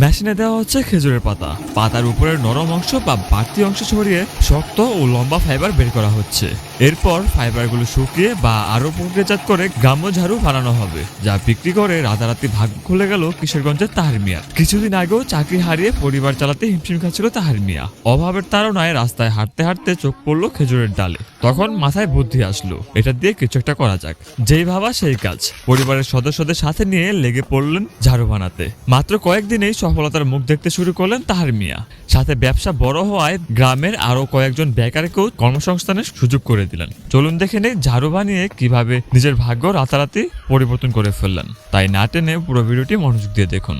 মেশিনে দেওয়া হচ্ছে খেজুরের পাতা। পাতার উপরের নরম অংশ বা বাড়তি অংশ সরিয়ে শক্ত ও লম্বা ফাইবার বের করা হচ্ছে। এরপর ফাইবারগুলো শুকিয়ে বা আরো প্রক্রিয়াজাত করে গ্রাম্য ঝাড়ু বানানো হবে, যা বিক্রি করে রাতারাতি ভাগ্য খুলে গেল কিশোরগঞ্জের তাহের মিয়া। কিছুদিন আগেও চাকরি হারিয়ে পরিবার চালাতে হিমশিম খাচ্ছিল তাহের মিয়া। অভাবের তাড়নায় রাস্তায় হাঁটতে হাঁটতে চোখ পড়লো খেজুরের ডালে। তখন মাথায় বুদ্ধি আসলো, এটা দিয়ে কিছু একটা করা যাক। যেই ভাবা সেই কাজ। পরিবারের সদস্যদের সাথে নিয়ে লেগে পড়লেন ঝাড়ু বানাতে। মাত্র কয়েকদিনেই সফলতার মুখ দেখতে শুরু করলেন তাহের মিয়া। সাথে ব্যবসা বড় হওয়ায় গ্রামের আরো কয়েকজন বেকারকেও কর্মসংস্থানের সুযোগ করে দিলেন। চলুন দেখে নেই ঝাড়ু বানিয়ে কিভাবে নিজের ভাগ্য রাতারাতি পরিবর্তন করে ফেললেন। তাই না টেনে পুরো ভিডিওটি মনোযোগ দিয়ে দেখুন।